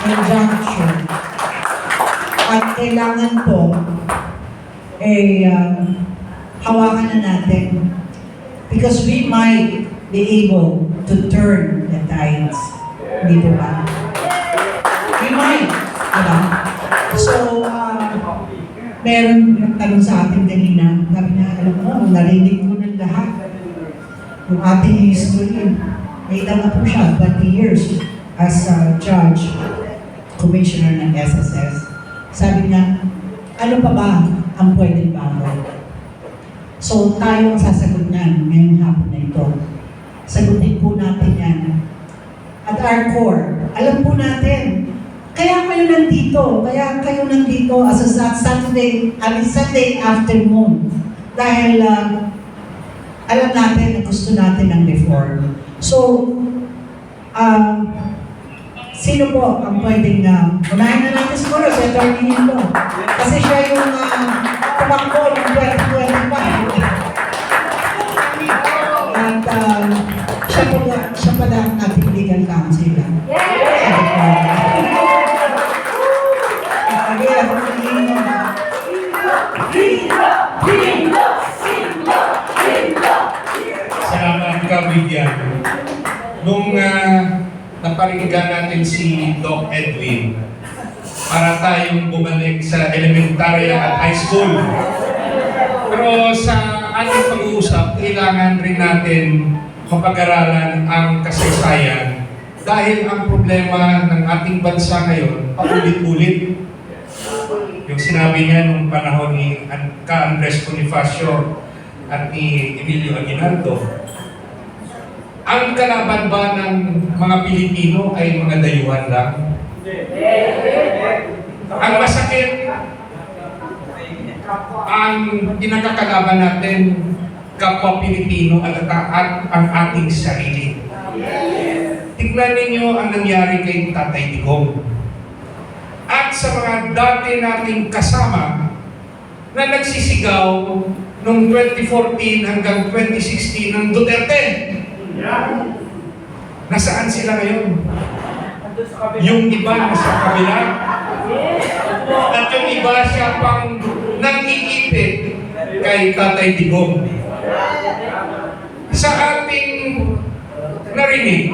conjunction. At kailangan po, hawakan na natin. Because we might be able to turn the tides. Hindi po ba? We might. Diba? So, meron nagtanong sa atin kanina. Sabi na, alam mo, narinig ko ng lahat. Yung ating history. May ilang na po siya, 20 years as a judge, commissioner ng SSS. Sabi niya, ano pa ba ang pwedeng bago? So, tayo ang sasagot niyan ngayong hapon na ito. Sagutin po natin yan. At our core, alam po natin, kaya kayo nandito as a Sunday afternoon. Dahil alam natin na gusto natin ng reform. So, sino po ang pwedeng unahin na natin siguro si Atty. Nino. Kasi siya yung tumakbo ng 2025. At siya pala ang ating legal counsel. Salamat ka, Vivian. Nung naparinggan natin si Doc Edwin, para tayong bumalik sa elementarya at high school. Pero sa ating pag-uusap, kailangan rin natin mapag-aralan ang kasaysayan dahil ang problema ng ating bansa ngayon, paulit-ulit. Yung sinabi niya nung panahon ni Andres Bonifacio at ni Emilio Aguinaldo, ang kalaban ba ng mga Pilipino ay mga dayuhan lang? Ang masakit, ang pinakakalaban natin, kapwa Pilipino at ang ating sarili. Tignan ninyo ang nangyari kay Tatay Digong. At sa mga dati nating kasama na nagsisigaw noong 2014 hanggang 2016 ng Duterte. Nasaan sila ngayon? Yung iba nasa kabila. At yung iba siya pang nangikipit kay Tatay Digong. Sa ating narinig,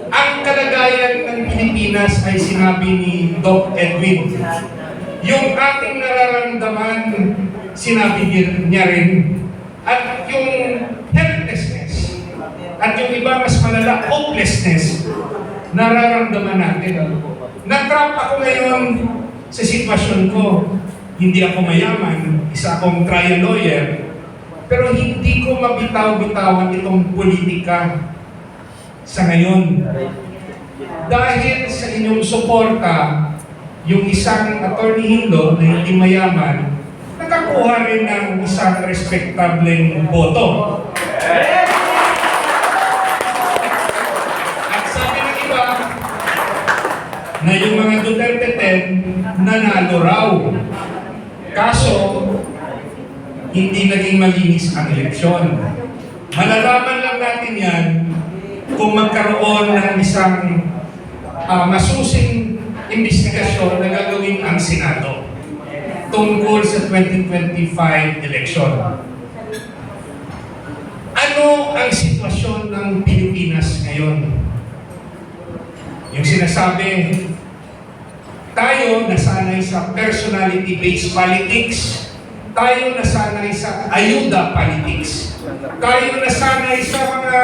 ang kalagayan ng Pilipinas ay sinabi ni Doc Edwin. Yung ating nararamdaman, sinabi niya rin. At yung helplessness, at yung iba mas malala, hopelessness, nararamdaman natin. Na-trap ako ngayon sa sitwasyon ko. Hindi ako mayaman, isa akong trial lawyer, pero hindi ko mabitaw-bitawan itong politika sa ngayon. Dahil sa inyong suporta, yung isang attorney-in-law na hindi mayaman, nakakuha rin ng isang respectableng boto. At sabi ng iba, na yung mga Duterte 10, nanalo raw. Kaso, hindi naging malinis ang eleksyon. Malalaman lang natin yan kung magkaroon ng isang masusing investigasyon na gagawin ang Senado tungkol sa 2025 election. Ano ang sitwasyon ng Pilipinas ngayon? Yung sinasabi, tayo nasanay sa personality-based politics. Tayo nasanay sa ayuda politics. Tayo nasanay sa mga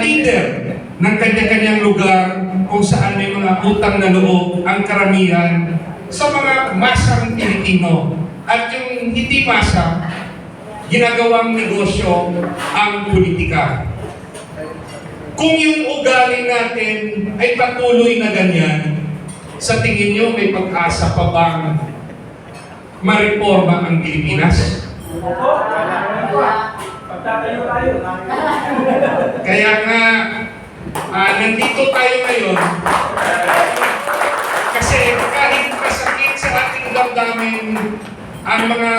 leader ng kanya-kanyang lugar kung saan may mga utang na loob ang karamihan sa mga masang Pilipino. At yung hindi masa, ginagawang negosyo ang politika. Kung yung ugali natin ay patuloy na ganyan, sa tingin nyo may pag-asa pa bang mareforma ang Pilipinas? Kaya nga, nandito tayo ngayon kasi kahit masakit sa ating damdamin ang mga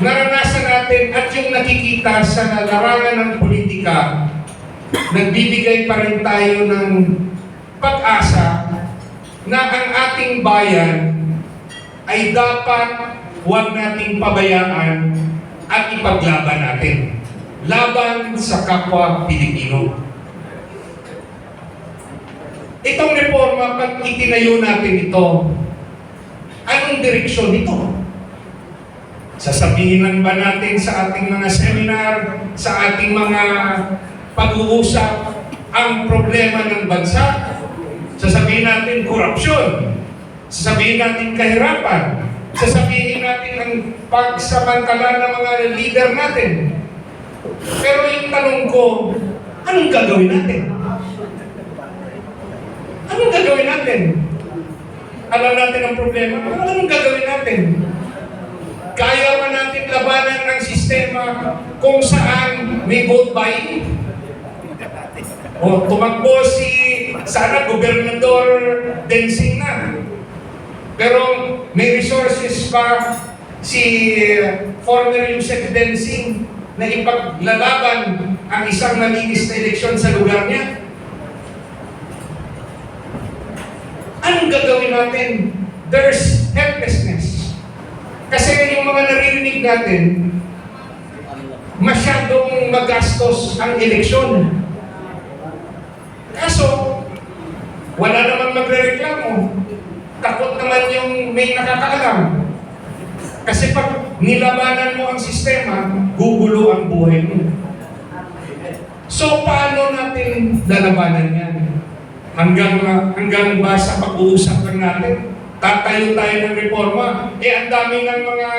naranasan natin at yung nakikita sa larangan ng politika, nagbibigay pa rin tayo ng pag-asa na ang ating bayan ay dapat huwag nating pabayaan at ipaglaban natin. Laban sa kapwa Pilipino. Itong reforma, pag itinayo natin ito, anong direksyon nito? Sasabihin lang ba natin sa ating mga seminar, sa ating mga pag-uusap, ang problema ng bansa? Sasabihin natin korupsyon, sasabihin natin kahirapan, sasabihin natin ang pagsamantala ng mga leader natin. Pero yung tanong ko, anong gagawin natin? Anong gagawin natin? Alam natin ang problema, anong gagawin natin? Kaya ba natin labanan ng sistema kung saan may vote buying? O tumakbo si sana Gobernador Densing na. Pero may resources pa si former Yusek Densing na ipaglalaban ang isang nalinis na eleksyon sa lugar niya. Anong gagawin natin? There's helplessness. Kasi yung mga naririnig natin, masyadong magastos ang eleksyon. Kaso, wala namang magre-reklamo. Takot naman yung may nakakaalam. Kasi pag nilabanan mo ang sistema, gugulo ang buhay mo. So, paano natin lalabanan yan? Hanggang ba sa pag-uusap lang natin? Tatayo tayo ng reforma. Ang dami ng mga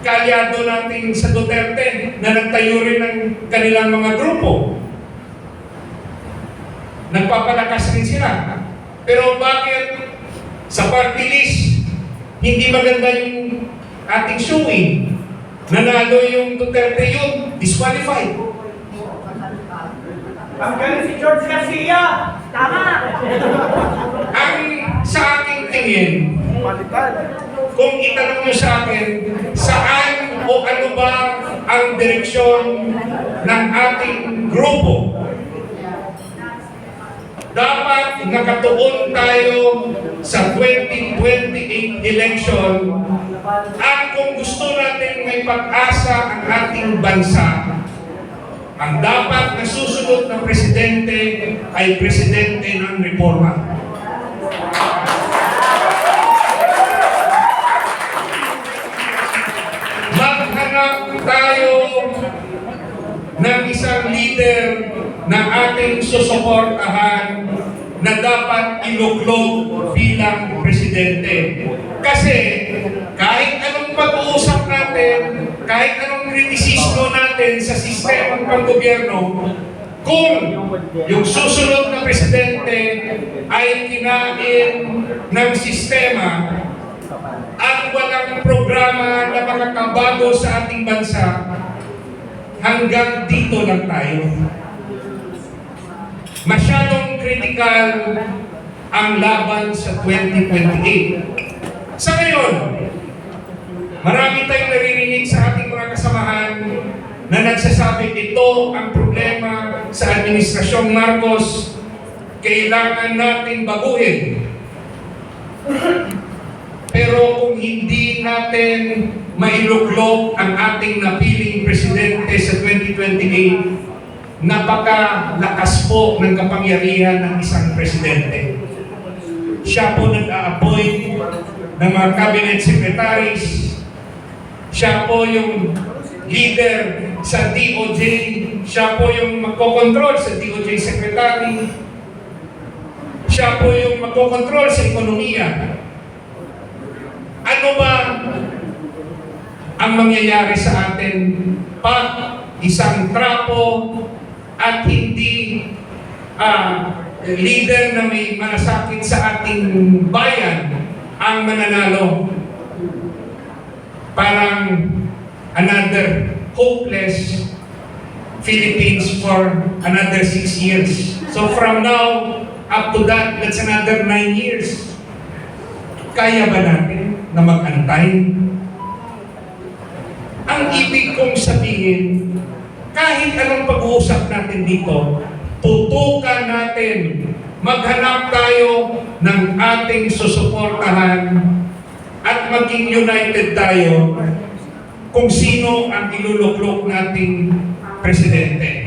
kalyado natin sa Duterte na nagtayo rin ng kanilang mga grupo. Nagpapalakas rin sila. Pero bakit sa party list, hindi maganda yung ating showing? Nanalo yung Duterte yun, disqualified. Ang galing si George Garcia! Tama! Ang sa aking tingin, kung itanong nyo sa akin, saan o ano ba ang direksyon ng ating grupo? Dapat nakatuon tayo sa 2028 election at kung gusto natin may pag-asa ang ating bansa, ang dapat na susunod na presidente ay presidente ng reforma. Maghanap tayo ng isang leader na ating susuportahan na dapat iluglog bilang presidente. Kasi kahit anong pag-uusap natin, kahit anong kritisismo natin sa sistema ng panggobyerno, kung yung susunod na presidente ay kinain ng sistema at walang programa na makakabago sa ating bansa, hanggang dito lang tayo. Masyadong critical ang laban sa 2028. Sa ngayon, marami tayong naririnig sa ating mga kasamahan na nagsasabi ito ang problema sa Administrasyong Marcos, kailangan natin baguhin. Pero kung hindi natin mailuklog ang ating napiling presidente sa 2028, napakalakas po ng kapangyarihan ng isang presidente. Siya po nag-a-appoint ng mga cabinet secretaries. Siya po yung leader sa DOJ. Siya po yung magkocontrol sa DOJ secretary. Siya po yung magkocontrol sa ekonomiya. Ano ba ang mangyayari sa atin pag isang trapo at hindi leader na may malasakit sa ating bayan ang mananalo? Parang another hopeless Philippines for another 6 years. So from now up to that, that's another 9 years. Kaya ba natin na mag-antay? Ang ibig kong sabihin, kahit anong pag-uusap natin dito, tutukan natin maghanap tayo ng ating susuportahan at maging united tayo kung sino ang iluluklok nating presidente.